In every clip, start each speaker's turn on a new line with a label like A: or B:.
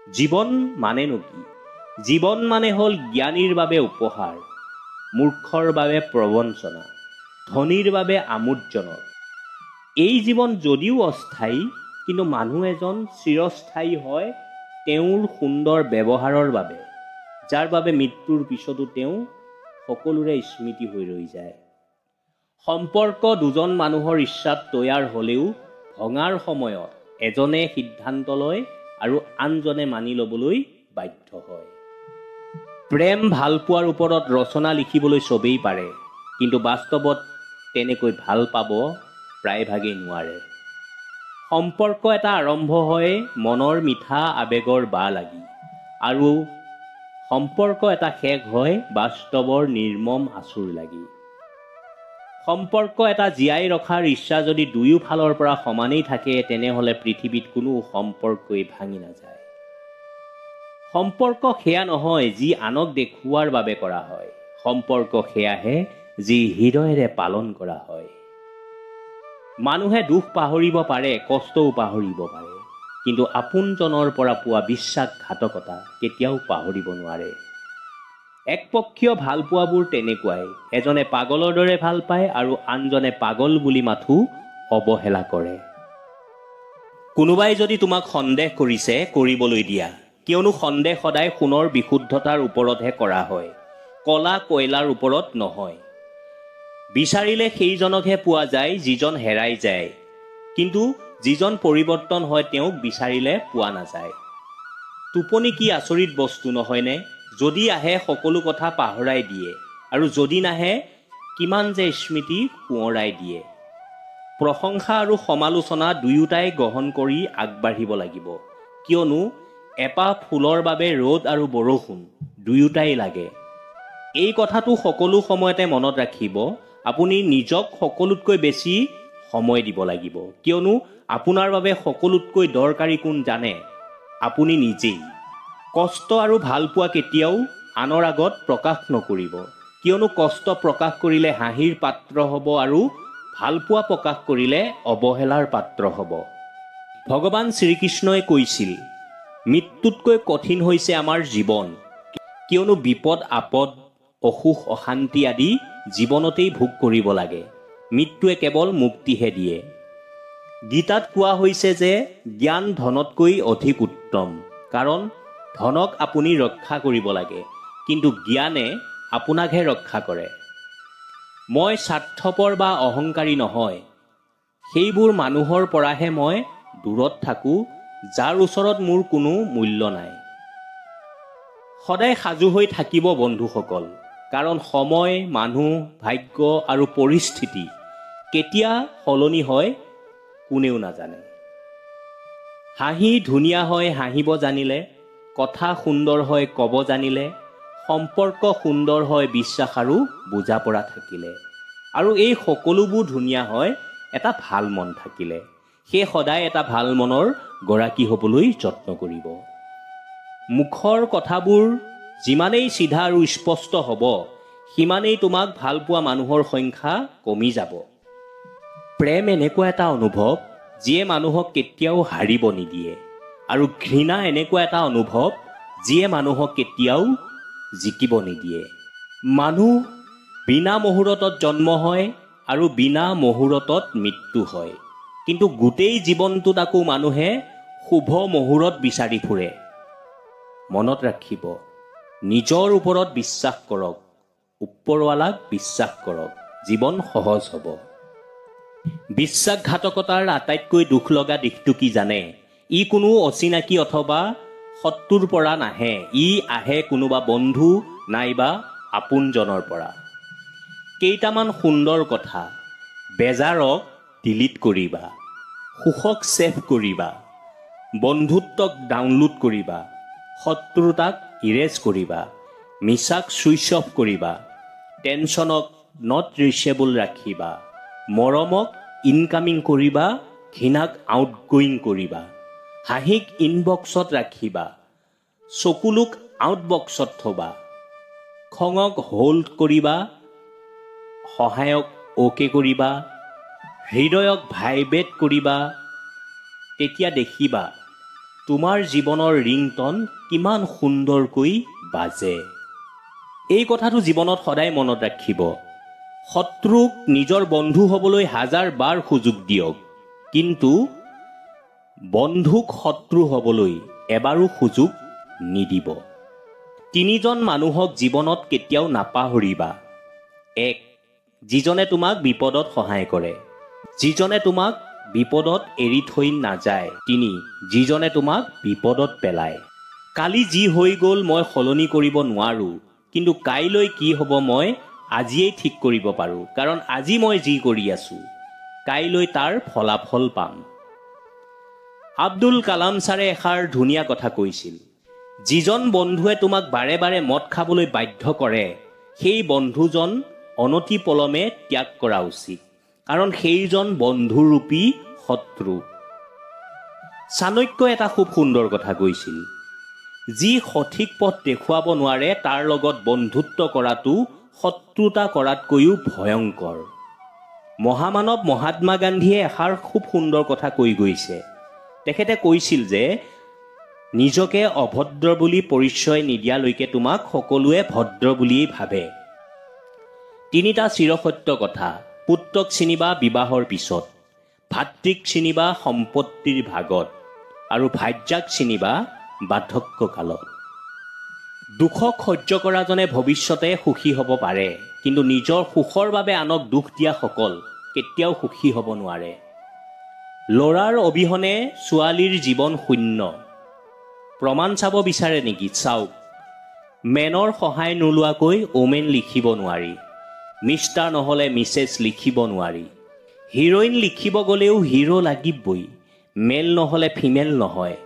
A: জীৱন মানেনো কি? জীৱন মানে হ'ল জ্ঞানীৰ বাবে উপহাৰ, মূৰ্খৰ বাবে প্ৰবঞ্চনা, ধনীৰ বাবে আমোদজনক। এই জীৱন যদিও অস্থায়ী, কিন্তু মানুহ এজন চিৰস্থায়ী হয় তেওঁৰ সুন্দৰ ব্যৱহাৰৰ বাবে, যাৰ বাবে মৃত্যুৰ পিছতো তেওঁ সকলোৰে স্মৃতি হৈ ৰৈ যায়। সম্পৰ্ক দুজন মানুহৰ ইচ্ছাত তৈয়াৰ হ'লেও ভঙাৰ সময়ত এজনে সিদ্ধান্ত লয় আৰু আনজনে মানি ল'বলৈ বাধ্য হয়। প্ৰেম ভাল পোৱাৰ ওপৰত ৰচনা লিখিবলৈ চবেই পাৰে, কিন্তু বাস্তৱত তেনেকৈ ভাল পাব প্ৰায়ভাগেই নোৱাৰে। সম্পৰ্ক এটা আৰম্ভ হয় মনৰ মিঠা আবেগৰ বা লাগি, আৰু সম্পৰ্ক এটা শেষ হয় বাস্তৱৰ নিৰ্মম আঁচোৰ লাগি। সম্পৰ্ক এটা জীয়াই ৰখাৰ ইচ্ছা যদি দুয়ো ফালৰ পৰা সমানেই থাকে, তেনেহ'লে পৃথিৱীত কোনো সম্পৰ্কই ভাঙি নাযায়। সম্পৰ্ক সেয়া নহয় যি আনক দেখুওৱাৰ বাবে কৰা হয়, সম্পৰ্ক সেয়াহে যি হৃদয়েৰে পালন কৰা হয়। মানুহে দুখ পাহৰিব পাৰে, কষ্টও পাহৰিব পাৰে, কিন্তু আপোনজনৰ পৰা পোৱা বিশ্বাসঘাতকতা কেতিয়াও পাহৰিব নোৱাৰে। একপক্ষীয় ভালপোৱাবোৰ তেনেকুৱাই, এজনে পাগলৰ দৰে ভাল পায় আৰু আনজনে পাগল বুলি মাথো অৱহেলা কৰে। কোনোবাই যদি তোমাক সন্দেহ কৰিছে, কৰিবলৈ দিয়া, কিয়নো সন্দেহ সদায় সোণৰ বিশুদ্ধতাৰ ওপৰতহে কৰা হয়, কলা কয়লাৰ ওপৰত নহয়। বিচাৰিলে সেইজনকহে পোৱা যায় যিজন হেৰাই যায়, কিন্তু যিজন পৰিৱৰ্তন হয় তেওঁক বিচাৰিলে পোৱা নাযায়। টোপনি কি আচৰিত বস্তু নহয়নে? যদি আহে সকলো কথা পাহৰাই দিয়ে, আৰু যদি নাহে কিমান যে স্মৃতি সোঁৱৰাই দিয়ে। প্ৰশংসা আৰু সমালোচনা দুয়োটাই গ্ৰহণ কৰি আগবাঢ়িব লাগিব, কিয়নো এপাহ ফুলৰ বাবে ৰ'দ আৰু বৰষুণ দুয়োটাই লাগে। এই কথাটো সকলো সময়তে মনত ৰাখিব। আপুনি নিজক সকলোতকৈ বেছি সময় দিব লাগিব, কিয়নো আপোনাৰ বাবে সকলোতকৈ দৰকাৰী কোন জানে? আপুনি নিজেই। কষ্ট আৰু ভালপোৱা কেতিয়াও আনৰ আগত প্ৰকাশ নকৰিব, কিয়নো কষ্ট প্ৰকাশ কৰিলে হাঁহিৰ পাত্ৰ হ'ব আৰু ভালপোৱা প্ৰকাশ কৰিলে অৱহেলাৰ পাত্ৰ হ'ব। ভগৱান শ্ৰীকৃষ্ণই কৈছিল, মৃত্যুতকৈ কঠিন হৈছে আমাৰ জীৱন, কিয়নো বিপদ আপদ অসুখ অশান্তি আদি জীৱনতেই ভোগ কৰিব লাগে। মৃত্যুৱে কেৱল মুক্তিহে দিয়ে। গীতাত কোৱা হৈছে যে জ্ঞান ধনতকৈ অধিক উত্তম, কাৰণ ধনক আপুনি ৰক্ষা কৰিব লাগে, কিন্তু জ্ঞানে আপোনাকহে ৰক্ষা কৰে। মই স্বাৰ্থপৰ বা অহংকাৰী নহয়, সেইবোৰ মানুহৰ পৰাহে মই দূৰত থাকোঁ যাৰ ওচৰত মোৰ কোনো মূল্য নাই। সদায় সাজু হৈ থাকিব বন্ধুসকল, কাৰণ সময়, মানুহ, ভাগ্য আৰু পৰিস্থিতি কেতিয়া সলনি হয় কোনেও নাজানে। হাঁহি ধুনীয়া হয় হাঁহিব জানিলে, কথা সুন্দৰ হয় ক'ব জানিলে, সম্পৰ্ক সুন্দৰ হয় বিশ্বাস আৰু বুজাপৰা থাকিলে, আৰু এই সকলোবোৰ ধুনীয়া হয় এটা ভাল মন থাকিলে। সেয়ে সদায় এটা ভাল মনৰ গৰাকী হ'বলৈ যত্ন কৰিব। মুখৰ কথাবোৰ যিমানেই চিধা আৰু স্পষ্ট হ'ব, সিমানেই তোমাক ভাল পোৱা মানুহৰ সংখ্যা কমি যাব। প্ৰেম এনেকুৱা এটা অনুভৱ যিয়ে মানুহক কেতিয়াও হাৰিব নিদিয়ে, আৰু ঘৃণা এনেকুৱা এটা অনুভৱ যিয়ে মানুহক কেতিয়াও জিকিব নিদিয়ে। মানুহ বিনা মুহূৰ্তত জন্ম হয় আৰু বিনা মুহূৰ্তত মৃত্যু হয়, কিন্তু গোটেই জীৱনটোত আকৌ মানুহে শুভ মুহূৰ্ত বিচাৰি ফুৰে। মনত ৰাখিব, নিজৰ ওপৰত বিশ্বাস কৰক, ওপৰৱালাক বিশ্বাস কৰক, জীৱন সহজ হ'ব। বিশ্বাসঘাতকতাৰ আটাইতকৈ দুখ লগা দিশটো কি জানে? ই কোনো অচিনাকি অথবা শত্ৰুৰ পৰা নাহে, ই আহে কোনোবা বন্ধু নাইবা আপোনজনৰ পৰা। কেইটামান সুন্দৰ কথা, বেজাৰক ডিলিট কৰিবা, সুখক ছেভ কৰিবা, বন্ধুত্বক ডাউনলোড কৰিবা, শত্ৰুতাক ইৰেজ কৰিবা, মিছাক ছুইচ অফ কৰিবা, টেনশ্যনক নট ৰিচেবল ৰাখিবা, মৰমক ইনকামিং কৰিবা, ঘৃণাক আউটগয়িং কৰিবা, হাঁহিক ইনবক্সত ৰাখিবা, চকুলোক আউটবক্সত থবা, খঙক হোল্ড কৰিবা, সহায়ক অ'কে কৰিবা, হৃদয়ক ভাইব্ৰেট কৰিবা। তেতিয়া দেখিবা তোমাৰ জীৱনৰ ৰিংটন কিমান সুন্দৰকৈ বাজে। এই কথাটো জীৱনত সদায় মনত ৰাখিব। শত্ৰুক নিজৰ বন্ধু হ'বলৈ হাজাৰ বাৰ সুযোগ দিয়ক, কিন্তু বন্ধুক শত্ৰু হ'বলৈ এবাৰো সুযোগ নিদিব। 3জন মানুহক জীৱনত কেতিয়াও নাপাহৰিবা। 1, যিজনে তোমাক বিপদত সহায় কৰে, যিজনে তোমাক বিপদত এৰি থৈ নাযায়। 3, যিজনে তোমাক বিপদত পেলায়। কালি যি হৈ গ'ল মই সলনি কৰিব নোৱাৰোঁ, কিন্তু কাইলৈ কি হ'ব মই আজিয়েই ঠিক কৰিব পাৰোঁ, কাৰণ আজি মই যি কৰি আছোঁ কাইলৈ তাৰ ফলাফল পাম। আব্দুল কালাম ছাৰে এষাৰ ধুনীয়া কথা কৈছিল, যিজন বন্ধুৱে তোমাক বাৰে বাৰে মদ খাবলৈ বাধ্য কৰে সেই বন্ধুজন অনতি পলমে ত্যাগ কৰা উচিত, কাৰণ সেইজন বন্ধুৰূপী শত্ৰু। চাণক্যই এটা খুব সুন্দৰ কথা কৈছিল, যি সঠিক পথ দেখুৱাব নোৱাৰে তাৰ লগত বন্ধুত্ব কৰাটো শত্ৰুতা কৰাতকৈও ভয়ংকৰ। মহামানৱ মহাত্মা গান্ধীয়ে এষাৰ খুব সুন্দৰ কথা কৈ গৈছে। তেখেতে কৈছিল যে নিজকে অভদ্ৰ বুলি পৰিচয় নিদিয়ালৈকে তোমাক সকলোৱে ভদ্ৰ বুলিয়েই ভাবে। 3টা চিৰসত্য কথা। পুত্ৰক চিনিবা বিবাহৰ পিছত, ভাতৃক চিনিবা সম্পত্তিৰ ভাগত, আৰু ভাৰ্যাক চিনিবা বাৰ্ধক্যকালত। দুখক সহ্য কৰাজনে ভৱিষ্যতে সুখী হ'ব পাৰে, কিন্তু নিজৰ সুখৰ বাবে আনক দুখ দিয়াসকল কেতিয়াও সুখী হ'ব নোৱাৰে। ল'ৰাৰ অবিহনে ছোৱালীৰ জীৱন শূন্য। প্ৰমাণ চাব বিচাৰে নেকি? চাওক, মেনৰ সহায় নোলোৱাকৈ ওমেন লিখিব নোৱাৰি, মিষ্টাৰ নহ'লে মিছেছ লিখিব নোৱাৰি, হিৰইন লিখিব গ'লেও হিৰো লাগিবই, মেল নহ'লে ফিমেল নহয়,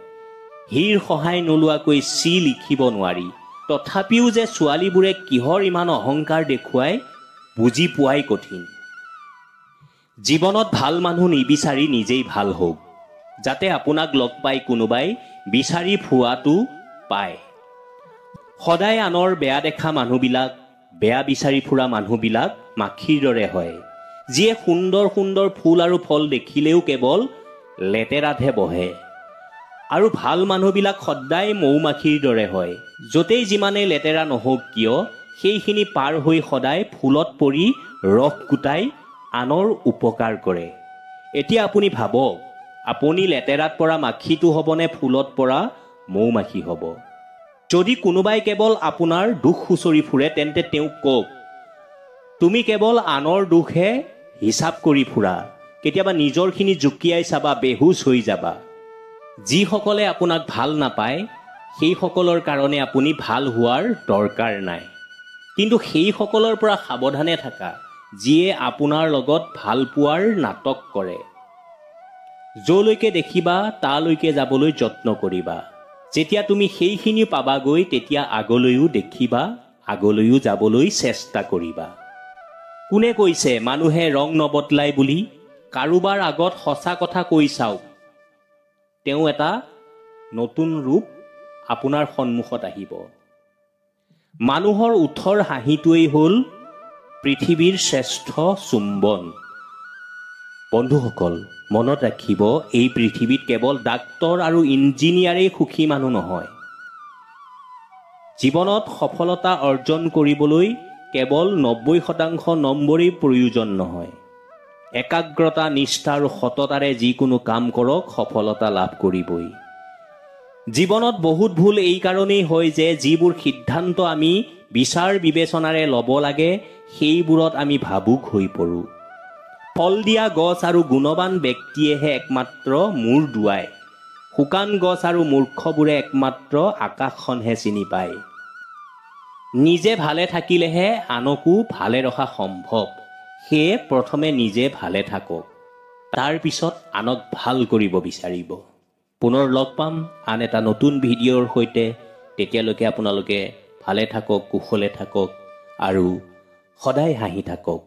A: হিৰ সহায় নোলোৱাকৈ চি লিখিব নোৱাৰি। তথাপিও যে ছোৱালীবোৰে কিহৰ ইমান অহংকাৰ দেখুৱাই বুজি পোৱাই কঠিন। জীৱনত ভাল মানুহ নিবিচাৰি নিজেই ভাল হওক, যাতে আপোনাক লগ পাই কোনোবাই বিচাৰি ফুৱাটো পায়। সদায় আনৰ বেয়া দেখা মানুহবিলাক, বেয়া বিচাৰি ফুৰা মানুহবিলাক মাখিৰ দৰে হয়, যিয়ে সুন্দৰ সুন্দৰ ফুল আৰু ফল দেখিলেও কেৱল লেতেৰাতহে বহে। আৰু ভাল মানুহবিলাক সদায় মৌ মাখিৰ দৰে হয়, য'তেই যিমানেই লেতেৰা নহওক কিয় সেইখিনি পাৰ হৈ সদায় ফুলত পৰি ৰস গোটাই আনৰ উপকাৰ কৰে। এতিয়া আপুনি ভাবক, আপুনি লেতেৰাত পৰা মাখিটো হ'বনে ফুলত পৰা মৌ মাখি হ'ব? যদি কোনোবাই কেৱল আপোনাৰ দুখ খুচৰি ফুৰে তেন্তে তেওঁক কওক, তুমি কেৱল আনৰ দুখহে হিচাপ কৰি ফুৰা, কেতিয়াবা নিজৰখিনি জুকিয়াই চাবা, বেহুচ হৈ যাবা। যিসকলে আপোনাক ভাল নাপায় সেইসকলৰ কাৰণে আপুনি ভাল হোৱাৰ দৰকাৰ নাই, কিন্তু সেইসকলৰ পৰা সাৱধানে থাকা যিয়ে আপোনাৰ লগত ভাল পোৱাৰ নাটক কৰে। যলৈকে দেখিবা তালৈকে যাবলৈ যত্ন কৰিবা। যেতিয়া তুমি সেইখিনি পাবাগৈ তেতিয়া আগলৈও দেখিবা, আগলৈও যাবলৈ চেষ্টা কৰিবা। কোনে কৈছে মানুহে ৰং নবদলায় বুলি? কাৰোবাৰ আগত সঁচা কথা কৈ চাওক, তেওঁ এটা নতুন ৰূপ আপোনাৰ সন্মুখত আহিব। মানুহৰ ওঠৰ হাঁহিটোৱেই হ'ল পৃথিৱীৰ শ্ৰেষ্ঠ চুম্বন। বন্ধুসকল, মনত ৰাখিব, এই পৃথিৱীত কেৱল ডাক্তৰ আৰু ইঞ্জিনিয়াৰেই সুখী মানুহ নহয়। জীৱনত সফলতা অৰ্জন কৰিবলৈ কেৱল 90% নম্বৰেই প্ৰয়োজন নহয়। একাগ্ৰতা, নিষ্ঠা আৰু সততাৰে যিকোনো কাম কৰক, সফলতা লাভ কৰিবই। জীৱনত বহুত ভুল এই কাৰণেই হয় যে যিবোৰ সিদ্ধান্ত আমি বিচাৰ বিবেচনাৰে ল'ব লাগে সেইবোৰত আমি ভাবুক হৈ পৰোঁ। ফল দিয়া গছ আৰু গুণৱান ব্যক্তিয়েহে একমাত্ৰ মূৰ দোৱায়, শুকান গছ আৰু মূৰ্খবোৰে একমাত্ৰ আকাশখনহে চিনি পায়। নিজে ভালে থাকিলেহে আনকো ভালে ৰখা সম্ভৱ। সেয়ে প্ৰথমে নিজে ভালে থাকক, তাৰ পিছত আনক ভাল কৰিব বিচাৰিব। পুনৰ লগ পাম আন এটা নতুন ভিডিঅ'ৰ সৈতে। তেতিয়ালৈকে আপোনালোকে ভালে থাকক, কুশলে থাকক আৰু সদায় হাঁহি থাকক।